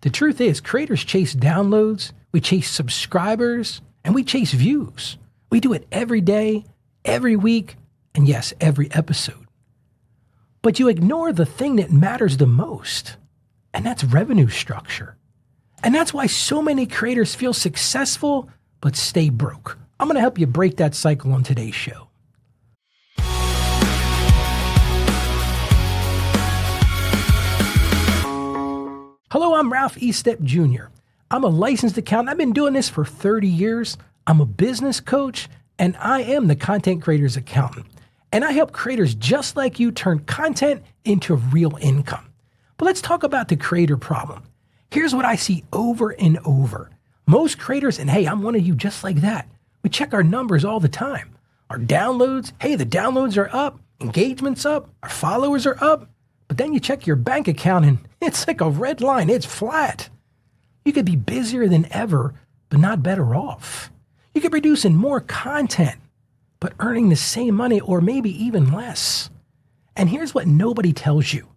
The truth is, creators chase downloads, we chase subscribers, and we chase views. We do it every day, every week, and yes, every episode. But you ignore the thing that matters the most, and that's revenue structure. And that's why so many creators feel successful but stay broke. I'm going to help you break that cycle on today's show. Hello, I'm Ralph Estep Jr. I'm a licensed accountant. I've been doing this for 30 years. I'm a business coach, and I am the content creator's accountant. And I help creators just like you turn content into real income. But let's talk about the creator problem. Here's what I see over and over. Most creators, and hey, I'm one of you just like that. We check our numbers all the time. Our downloads, hey, the downloads are up, engagement's up, our followers are up. But then you check your bank account and it's like a red line, it's flat. You could be busier than ever, but not better off. You could be producing more content, but earning the same money or maybe even less. And here's what nobody tells you.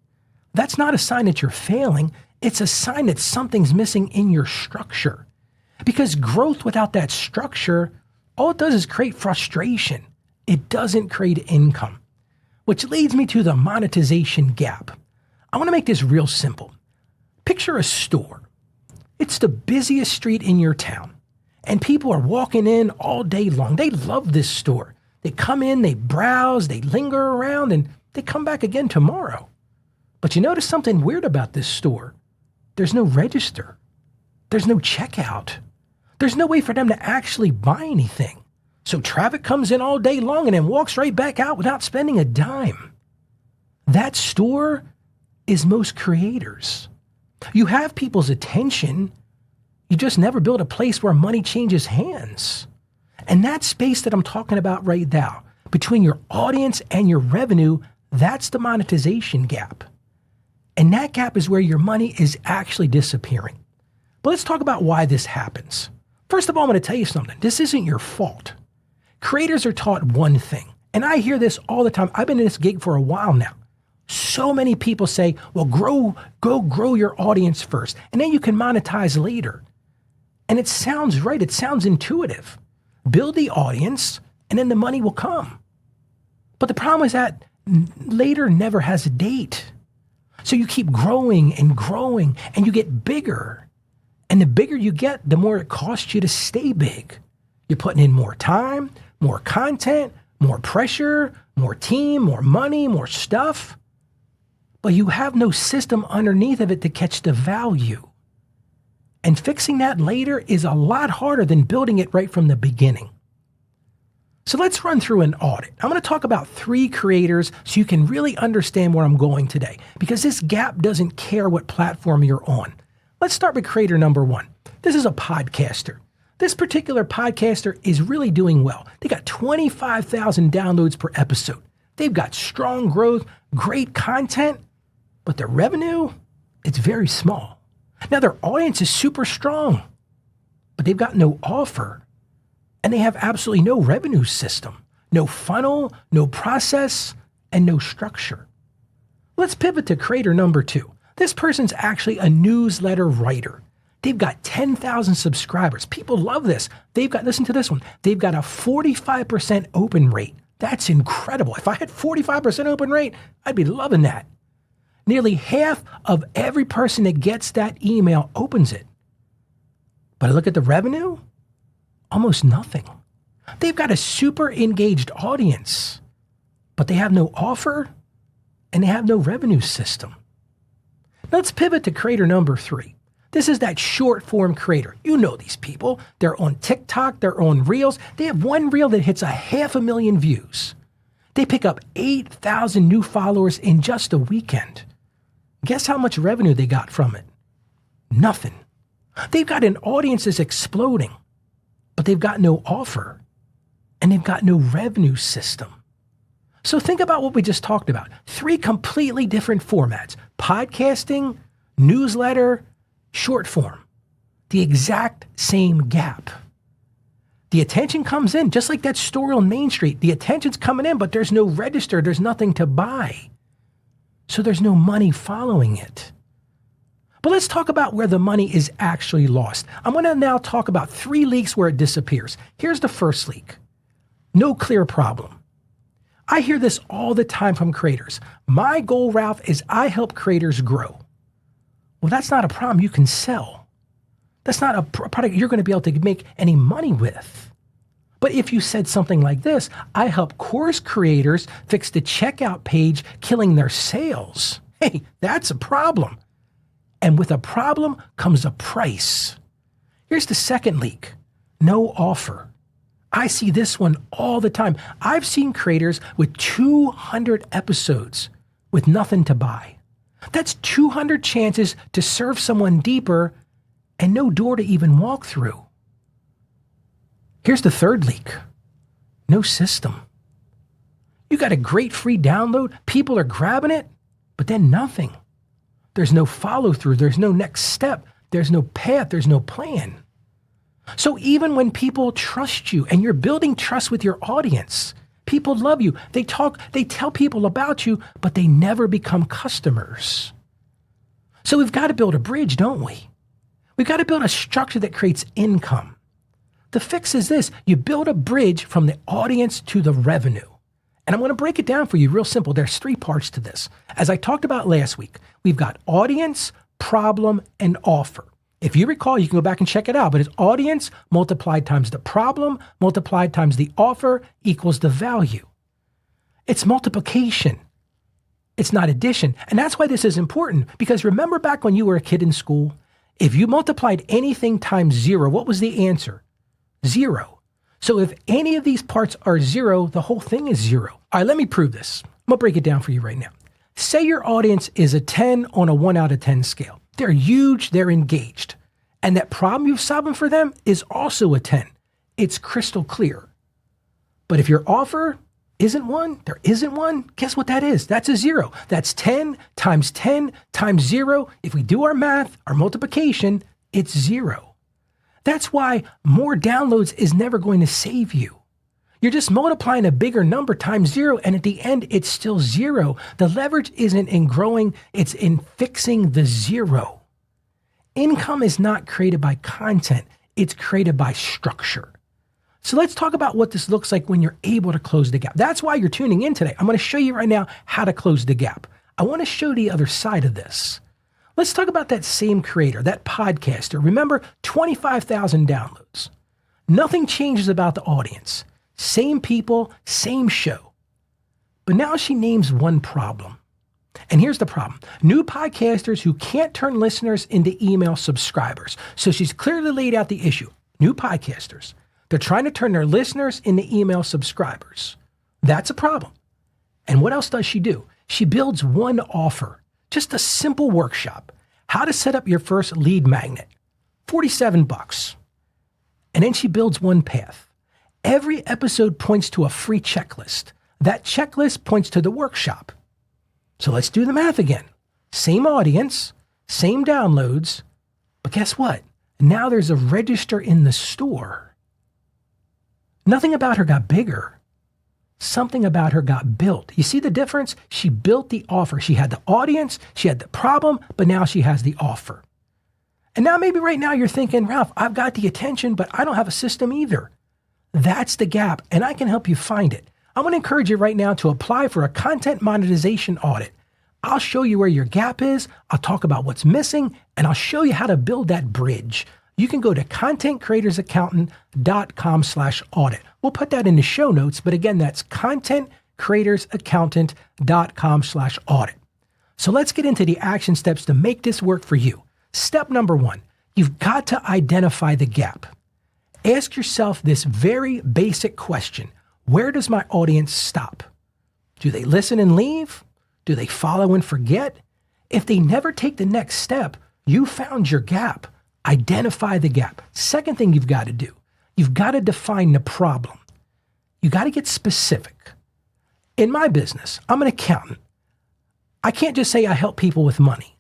That's not a sign that you're failing. It's a sign that something's missing in your structure. Because growth without that structure, all it does is create frustration. It doesn't create income. Which leads me to the monetization gap. I want to make this real simple. Picture a store. It's the busiest street in your town, and people are walking in all day long. They love this store. They come in, they browse, they linger around, and they come back again tomorrow. But you notice something weird about this store. There's no register. There's no checkout. There's no way for them to actually buy anything. So traffic comes in all day long and then walks right back out without spending a dime. That store is most creators. You have people's attention. You just never build a place where money changes hands. And that space that I'm talking about right now, between your audience and your revenue, that's the monetization gap. And that gap is where your money is actually disappearing. But let's talk about why this happens. First of all, I'm going to tell you something. This isn't your fault. Creators are taught one thing, and I hear this all the time. I've been in this gig for a while now. So many people say, well, grow your audience first, and then you can monetize later. And it sounds right. It sounds intuitive. Build the audience, and then the money will come. But the problem is that later never has a date. So you keep growing, and you get bigger. And the bigger you get, the more it costs you to stay big. You're putting in more time, more content, more pressure, more team, more money, more stuff. But you have no system underneath of it to catch the value. And fixing that later is a lot harder than building it right from the beginning. So let's run through an audit. I'm going to talk about 3 creators so you can really understand where I'm going today, because this gap doesn't care what platform you're on. Let's start with creator number 1. This is a podcaster. This particular podcaster is really doing well. They got 25,000 downloads per episode. They've got strong growth, great content, but their revenue, it's very small. Now their audience is super strong, but they've got no offer, and they have absolutely no revenue system, no funnel, no process, and no structure. Let's pivot to creator number 2. This person's actually a newsletter writer. They've got 10,000 subscribers. People love this. Listen to this one. They've got a 45% open rate. That's incredible. If I had 45% open rate, I'd be loving that. Nearly half of every person that gets that email opens it. But I look at the revenue, almost nothing. They've got a super engaged audience, but they have no offer and they have no revenue system. Let's pivot to creator number 3. This is that short form creator. You know these people. They're on TikTok, they're on Reels. They have one reel that hits 500,000 views. They pick up 8,000 new followers in just a weekend. Guess how much revenue they got from it? Nothing. They've got an audience that's exploding, but they've got no offer and they've got no revenue system. So think about what we just talked about. 3 completely different formats: podcasting, newsletter, short form. The exact same gap. The attention comes in, just like that store on Main Street. The attention's coming in, but there's no register. There's nothing to buy. So there's no money following it. But let's talk about where the money is actually lost. I'm going to now talk about 3 leaks where it disappears. Here's the first leak. No clear problem. I hear this all the time from creators. My goal, Ralph, is I help creators grow. Well, that's not a problem you can sell. That's not a product you're going to be able to make any money with. But if you said something like this, I help course creators fix the checkout page, killing their sales. Hey, that's a problem. And with a problem comes a price. Here's the second leak. No offer. I see this one all the time. I've seen creators with 200 episodes with nothing to buy. That's 200 chances to serve someone deeper and no door to even walk through. Here's the third leak. No system. You got a great free download, people are grabbing it, but then nothing. There's no follow through, there's no next step, there's no path, there's no plan. So even when people trust you and you're building trust with your audience, people love you, they tell people about you, but they never become customers. So we've got to build a bridge, don't we? We've got to build a structure that creates income. The fix is this: you build a bridge from the audience to the revenue. And I'm going to break it down for you real simple. There's 3 parts to this. As I talked about last week, we've got audience, problem, and offer. If you recall, you can go back and check it out, but it's audience multiplied times the problem, multiplied times the offer equals the value. It's multiplication. It's not addition. And that's why this is important, because remember back when you were a kid in school, if you multiplied anything times 0, what was the answer? 0. So if any of these parts are 0, the whole thing is 0. All right, let me prove this. I'm going to break it down for you right now. Say your audience is a 10 on a 1 out of 10 scale. They're huge, they're engaged. And that problem you've solved for them is also a 10. It's crystal clear. But if your offer isn't 1, there isn't one, guess what that is? That's a 0. That's 10 times 0. If we do our math, our multiplication, it's 0. That's why more downloads is never going to save you. You're just multiplying a bigger number times 0, and at the end, it's still 0. The leverage isn't in growing, it's in fixing the 0. Income is not created by content, it's created by structure. So let's talk about what this looks like when you're able to close the gap. That's why you're tuning in today. I'm going to show you right now how to close the gap. I want to show the other side of this. Let's talk about that same creator, that podcaster. Remember, 25,000 downloads. Nothing changes about the audience. Same people, same show. But now she names one problem. And here's the problem. New podcasters who can't turn listeners into email subscribers. So she's clearly laid out the issue. New podcasters. They're trying to turn their listeners into email subscribers. That's a problem. And what else does she do? She builds one offer. Just a simple workshop. How to set up your first lead magnet. $47. And then she builds one path. Every episode points to a free checklist. That checklist points to the workshop. So let's do the math again. Same audience, same downloads, but guess what? Now there's a register in the store. Nothing about her got bigger. Something about her got built. You see the difference? She built the offer. She had the audience, she had the problem, but now she has the offer. And now maybe right now you're thinking, Ralph, I've got the attention, but I don't have a system either. That's the gap, and I can help you find it. I'm going to encourage you right now to apply for a content monetization audit. I'll show you where your gap is, I'll talk about what's missing, and I'll show you how to build that bridge. You can go to contentcreatorsaccountant.com/audit. We'll put that in the show notes, but again, that's contentcreatorsaccountant.com/audit. So let's get into the action steps to make this work for you. Step number 1, you've got to identify the gap. Ask yourself this very basic question. Where does my audience stop? Do they listen and leave? Do they follow and forget? If they never take the next step, you found your gap. Identify the gap. Second thing you've got to do, you've got to define the problem. You got to get specific. In my business, I'm an accountant. I can't just say I help people with money.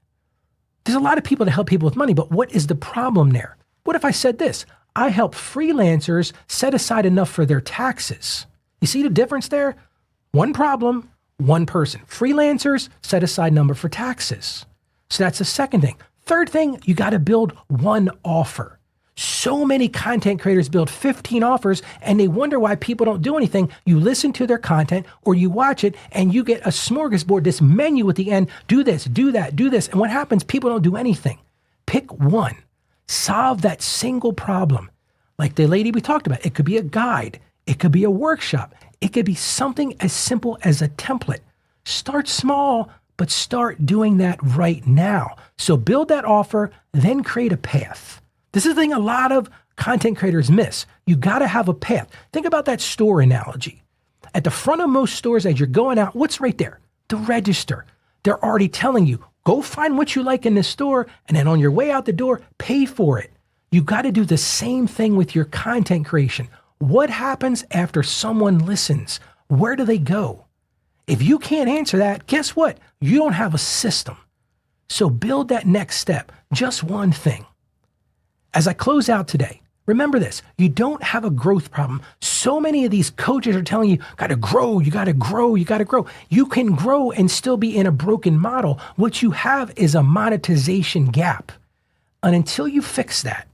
There's a lot of people that help people with money, but what is the problem there? What if I said this? I help freelancers set aside enough for their taxes. You see the difference there? One problem, one person. Freelancers set aside number for taxes. So that's the second thing. Third thing, you got to build one offer. So many content creators build 15 offers and they wonder why people don't do anything. You listen to their content or you watch it and you get a smorgasbord, this menu at the end. Do this, do that, do this. And what happens? People don't do anything. Pick one. Solve that single problem. Like the lady we talked about, it could be a guide. It could be a workshop. It could be something as simple as a template. Start small, but start doing that right now. So build that offer, then create a path. This is the thing a lot of content creators miss. You got to have a path. Think about that store analogy. At the front of most stores as you're going out, what's right there? The register. They're already telling you, go find what you like in the store, and then on your way out the door, pay for it. You got to do the same thing with your content creation. What happens after someone listens? Where do they go? If you can't answer that, guess what? You don't have a system. So build that next step, just one thing. As I close out today, remember this, you don't have a growth problem. So many of these coaches are telling you, gotta grow, you gotta grow, you gotta grow. You can grow and still be in a broken model. What you have is a monetization gap. And until you fix that,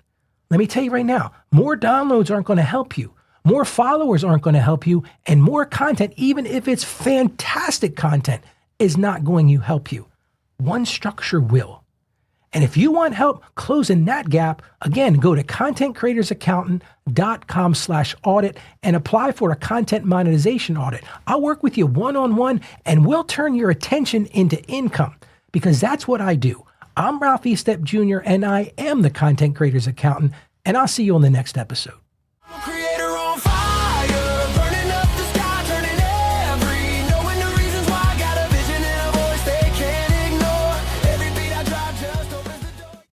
let me tell you right now, more downloads aren't gonna help you. More followers aren't gonna help you. And more content, even if it's fantastic content, is not going to help you. One structure will. And if you want help closing that gap, again, go to contentcreatorsaccountant.com/audit and apply for a content monetization audit. I'll work with you one-on-one and we'll turn your attention into income because that's what I do. I'm Ralph E. Stepp Jr. and I am the Content Creators Accountant, and I'll see you on the next episode.